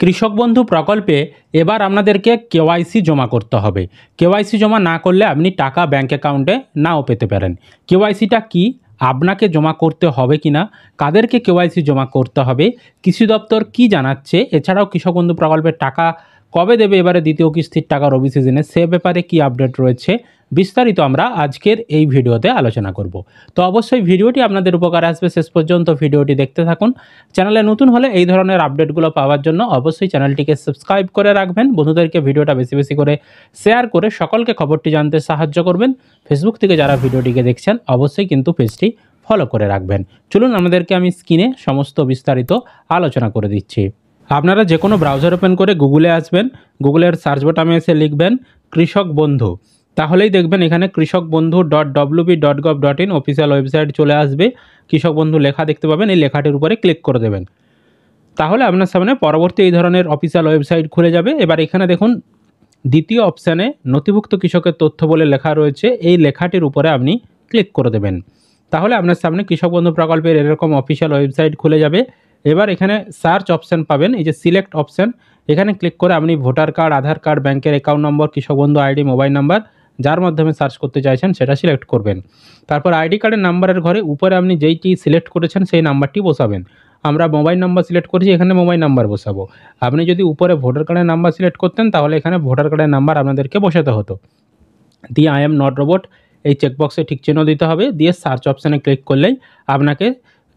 কৃষক বন্ধু প্রকল্পে এবার আপনাদেরকে কেওয়াইসি জমা করতে হবে। কেওয়াইসি জমা না করলে আপনি টাকা ব্যাঙ্ক অ্যাকাউন্টে নাও পেতে পারেন। কেওয়াইসিটা কি, আপনাকে জমা করতে হবে কি না, কাদেরকে কেওয়াইসি জমা করতে হবে, কৃষি দপ্তর কি জানাচ্ছে, এছাড়াও কৃষক বন্ধু প্রকল্পের টাকা কবে দেবে এবারে দ্বিতীয় কিস্তির টাকা রবি সিজনে, সে ব্যাপারে কি আপডেট রয়েছে বিস্তারিত আমরা আজকের এই ভিডিওতে আলোচনা করব। তো অবশ্যই ভিডিওটি আপনাদের উপকারে আসবে, শেষ পর্যন্ত ভিডিওটি দেখতে থাকুন। চ্যানেলে নতুন হলে এই ধরনের আপডেটগুলো পাওয়ার জন্য অবশ্যই চ্যানেলটিকে সাবস্ক্রাইব করে রাখবেন, বন্ধুদেরকে ভিডিওটা বেশি বেশি করে শেয়ার করে সকলকে খবরটি জানতে সাহায্য করবেন। ফেসবুক থেকে যারা ভিডিওটিকে দেখছেন অবশ্যই কিন্তু পেজটি ফলো করে রাখবেন। চলুন আমাদেরকে আমি স্ক্রিনে সমস্ত বিস্তারিত আলোচনা করে দিচ্ছি। আপনারা যে কোনো ব্রাউজার ওপেন করে গুগলে আসবেন, গুগলের সার্চ বাটনে এসে লিখবেন কৃষক বন্ধু, তাহলেই দেখবেন এখানে কৃষক বন্ধু .wp.gov.in অফিসিয়াল ওয়েবসাইট চলে আসবে। কৃষক বন্ধু লেখা দেখতে পাবেন, এই লেখাটির উপরে ক্লিক করে দেবেন, তাহলে আপনার সামনে পরবর্তী এই ধরনের অফিসিয়াল ওয়েবসাইট খুলে যাবে। এবার এখানে দেখুন দ্বিতীয় অপশানে নথিভুক্ত কৃষকের তথ্য বলে লেখা রয়েছে, এই লেখাটির উপরে আপনি ক্লিক করে দেবেন, তাহলে আপনার সামনে কৃষক বন্ধু প্রকল্পের এরকম অফিসিয়াল ওয়েবসাইট খুলে যাবে। এবার এখানে সার্চ অপশান পাবেন, এই যে সিলেক্ট অপশান, এখানে ক্লিক করে আপনি ভোটার কার্ড, আধার কার্ড, ব্যাংকের অ্যাকাউন্ট নম্বর, কৃষক বন্ধু আইডি, মোবাইল নাম্বার যার মাধ্যমে সার্চ করতে চাইছেন সেটা সিলেক্ট করবেন। তারপর আইডি কার্ডের নাম্বারের ঘরে উপরে আপনি যেইটি সিলেক্ট করেছেন সেই নাম্বারটি বসাবেন। আমরা মোবাইল নাম্বার সিলেক্ট করেছি, এখানে মোবাইল নাম্বার বসাবো। আপনি যদি উপরে ভোটার কার্ডের নাম্বার সিলেক্ট করতেন তাহলে এখানে ভোটার কার্ডের নাম্বার আপনাদেরকে বসাতে হতো। দিয়ে আই এম নট রোবট এই চেকবক্সে ঠিক চিহ্ন দিতে হবে, দিয়ে সার্চ অপশানে ক্লিক করলেই আপনাকে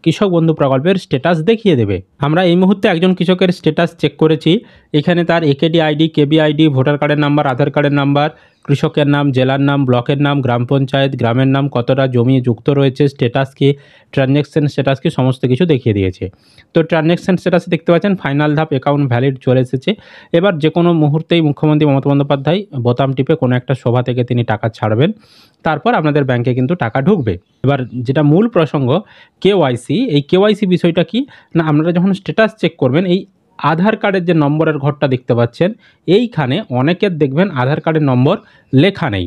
কৃষক বন্ধু প্রকল্পের স্ট্যাটাস দেখিয়ে দেবে। আমরা এই মুহূর্তে একজন কৃষকের স্ট্যাটাস চেক করেছি, এখানে তার একেডি আইডি, কেবি আইডি, ভোটার কার্ডের নাম্বার, আধার কার্ডের নাম্বার, কৃষকের নাম, জেলার নাম, ব্লকের নাম, গ্রাম পঞ্চায়েত, গ্রামের নাম, কতটা জমি যুক্ত রয়েছে, স্ট্যাটাস কি, ট্রানজ্যাকশন স্ট্যাটাস কি, সমস্ত কিছু দেখিয়ে দিয়েছে। তো ট্রানজ্যাকশন স্ট্যাটাসে দেখতে পাচ্ছেন ফাইনাল ধাপ অ্যাকাউন্ট ভ্যালিড চলে এসেছে। এবার যে কোনো মুহূর্তেই মুখ্যমন্ত্রী মমতা বন্দ্যোপাধ্যায় বোতাম টিপে কোনো একটা সভা থেকে তিনি টাকা ছাড়বেন, তারপর আপনাদের ব্যাংকে কিন্তু টাকা ঢুকবে। এবার যেটা মূল প্রসঙ্গ কেওয়াইসি, এই কেওয়াইসি বিষয়টা কি না, আপনারা যখন স্ট্যাটাস চেক করবেন এই আধার কার্ডের যে নম্বরের ঘরটা দেখতে পাচ্ছেন, এইখানে অনেকের দেখবেন আধার কার্ডের নম্বর লেখা নেই।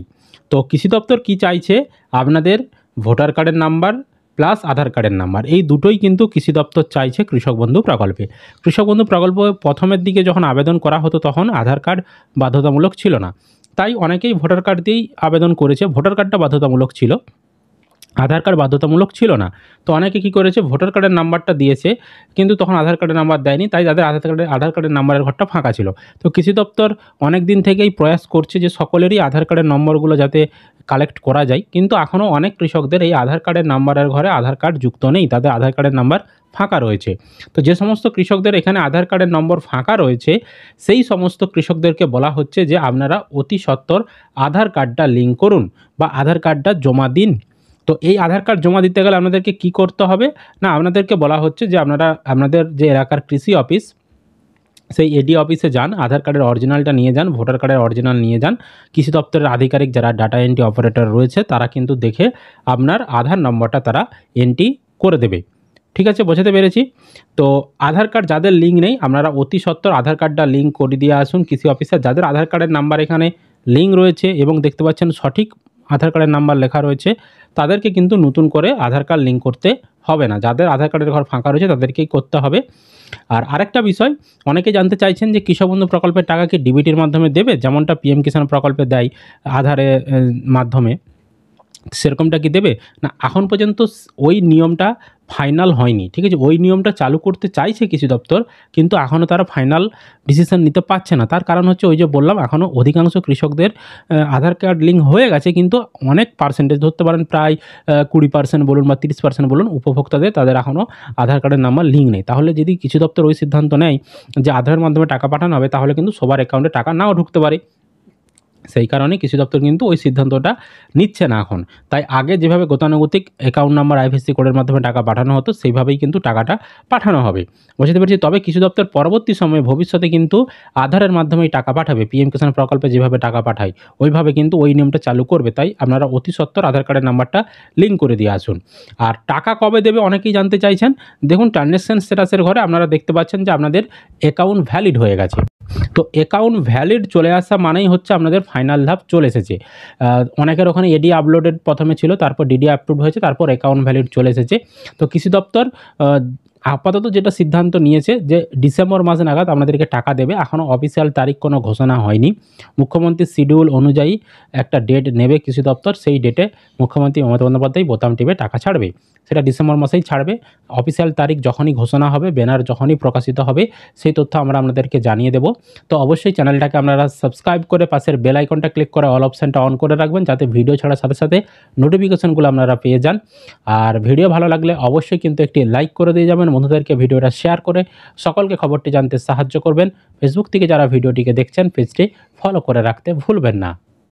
তো কৃষি দপ্তর কী চাইছে, আপনাদের ভোটার কার্ডের নাম্বার প্লাস আধার কার্ডের নাম্বার এই দুটোই কিন্তু কৃষি দপ্তর চাইছে কৃষক বন্ধু প্রকল্পে। কৃষক বন্ধু প্রকল্প প্রথমের দিকে যখন আবেদন করা হতো তখন আধার কার্ড বাধ্যতামূলক ছিল না, তাই অনেকেই ভোটার কার্ড দিয়েই আবেদন করেছে। ভোটার কার্ডটা বাধ্যতামূলক ছিল, আধার কার্ড বাধ্যতামূলক ছিল না। তো অনেকে কী করেছে, ভোটার কার্ডের নাম্বারটা দিয়েছে কিন্তু তখন আধার কার্ডের নাম্বার দেয়নি, তাই তাদের আধার কার্ডের নাম্বারের ঘরটা ফাঁকা ছিল। তো কৃষি দপ্তর অনেক দিন থেকেই প্রয়াস করছে যে সকলেরই আধার কার্ডের নম্বরগুলো যাতে কালেক্ট করা যায়, কিন্তু এখনও অনেক কৃষকদের এই আধার কার্ডের নাম্বারের ঘরে আধার কার্ড যুক্ত নেই, তাদের আধার কার্ডের নাম্বার ফাঁকা রয়েছে। তো যে সমস্ত কৃষকদের এখানে আধার কার্ডের নম্বর ফাঁকা রয়েছে সেই সমস্ত কৃষকদেরকে বলা হচ্ছে যে আপনারা অতি সত্বর আধার কার্ডটা লিঙ্ক করুন বা আধার কার্ডটা জমা দিন। তো এই আধার কার্ড জমা দিতে গেলে আপনাদেরকে কি করতে হবে না, আপনাদেরকে বলা হচ্ছে যে আপনারা আপনাদের যে এলাকার কৃষি অফিস সেই এডি অফিসে যান, আধার কার্ডের অরিজিনালটা নিয়ে যান, ভোটার কার্ডের অরিজিনাল নিয়ে যান। কৃষি দপ্তরের আধিকারিক যারা ডাটা এন্ট্রি অপারেটর রয়েছে তারা কিন্তু দেখে আপনার আধার নম্বরটা তারা এন্ট্রি করে দেবে। ঠিক আছে, বোঝাতে পেরেছি? তো আধার কার্ড যাদের লিঙ্ক নেই আপনারা অতি সত্বর আধার কার্ডটা লিঙ্ক করে দিয়ে আসুন কৃষি অফিসে। যাদের আধার কার্ডের নাম্বার এখানে লিঙ্ক রয়েছে এবং দেখতে পাচ্ছেন সঠিক আধার কার্ডের নাম্বার লেখা রয়েছে, তাদেরকে কিন্তু নতুন করে আধার কার্ড লিঙ্ক করতে হবে না। যাদের আধার কার্ডের ঘর ফাঁকা রয়েছে তাদেরকেই করতে হবে। আর আরেকটা বিষয়, অনেকে জানতে চাইছেন যে কৃষক বন্ধু প্রকল্পের টাকা কি ডিবিটির মাধ্যমে দেবে, যেমনটা পিএম কিষাণ প্রকল্পে দেয় আধারের মাধ্যমে, সেরকমটা কি দেবে না? এখন পর্যন্ত ওই নিয়মটা ফাইনাল হয়নি। ঠিক আছে, ওই নিয়মটা চালু করতে চাইছে কৃষি দপ্তর, কিন্তু এখনও তারা ফাইনাল ডিসিশন নিতে পারছে না। তার কারণ হচ্ছে ওই যে বললাম, এখনও অধিকাংশ কৃষকদের আধার কার্ড লিঙ্ক হয়ে গেছে, কিন্তু অনেক পার্সেন্টেজ ধরতে পারেন প্রায় 20% বলুন বা 30% বলুন উপভোক্তাদের তাদের এখনও আধার কার্ডের নাম্বার লিঙ্ক নেই। তাহলে যদি কৃষি দপ্তর ওই সিদ্ধান্ত নেয় যে আধারের মাধ্যমে টাকা পাঠানো হবে, তাহলে কিন্তু সবার অ্যাকাউন্টে টাকা নাও ঢুকতে পারে। সেই কারণে কৃষি দপ্তর কিন্তু ওই সিদ্ধান্তটা নিচ্ছে না এখন। তাই আগে যেভাবে গতানুগতিক অ্যাকাউন্ট নাম্বার আইএফএসসি কোডের মাধ্যমে টাকা পাঠানো হতো সেইভাবেই কিন্তু টাকাটা পাঠানো হবে, বুঝতে পেরেছি? তবে কৃষি দপ্তর পরবর্তী সময়ে ভবিষ্যতে কিন্তু আধারের মাধ্যমেই টাকা পাঠাবে, পিএম কিষাণ প্রকল্পে যেভাবে টাকা পাঠায় ওইভাবে কিন্তু ওই নিয়মটা চালু করবে। তাই আপনারা অতি সত্বর আধার কার্ডের নাম্বারটা লিঙ্ক করে দিয়ে আসুন। আর টাকা কবে দেবে অনেকেই জানতে চাইছেন। দেখুন ট্রানজ্যাকশন স্ট্যাটাসের ঘরে আপনারা দেখতে পাচ্ছেন যে আপনাদের অ্যাকাউন্ট ভ্যালিড হয়ে গেছে। তো অ্যাকাউন্ট ভ্যালিড চলে আসা মানেই হচ্ছে আপনাদের ফাইনাল ধাপ চলে এসেছে। অনেকের ওখানে এডি আপলোডেড প্রথমে ছিল, তারপর ডিডি অ্যাপ্রুভ হয়েছে, তারপর অ্যাকাউন্ট ভ্যালিড চলে এসেছে। তো কৃষি দপ্তর আপাতত যেটা সিদ্ধান্ত নিয়েছে যে ডিসেম্বর মাস নাগাদ আপনাদেরকে টাকা দেবে। এখনও অফিসিয়াল তারিখ কোনো ঘোষণা হয়নি। মুখ্যমন্ত্রীর শিডিউল অনুযায়ী একটা ডেট নেবে কৃষি দপ্তর, সেই ডেটে মুখ্যমন্ত্রী মমতা বন্দ্যোপাধ্যায় বোতাম টিপে টাকা ছাড়বে। সেটা ডিসেম্বর মাসেই ছাড়বে। অফিসিয়াল তারিখ যখনই ঘোষণা হবে, ব্যানার যখনই প্রকাশিত হবে, সেই তথ্য আমরা আপনাদেরকে জানিয়ে দেব। তো অবশ্যই চ্যানেলটাকে আপনারা সাবস্ক্রাইব করে পাশের বেল আইকনটা ক্লিক করে অল অপশানটা অন করে রাখবেন, যাতে ভিডিও ছাড়ার সাথে সাথে নোটিফিকেশনগুলো আপনারা পেয়ে যান। আর ভিডিও ভালো লাগলে অবশ্যই কিন্তু একটি লাইক করে দিয়ে যাবেন, বন্ধুদেরকে ভিডিওটা শেয়ার করে সকলকে খবরটি জানতে সাহায্য করবেন। ফেসবুক থেকে যারা ভিডিওটিকে দেখছেন পেজটি ফলো করে রাখতে ভুলবেন না।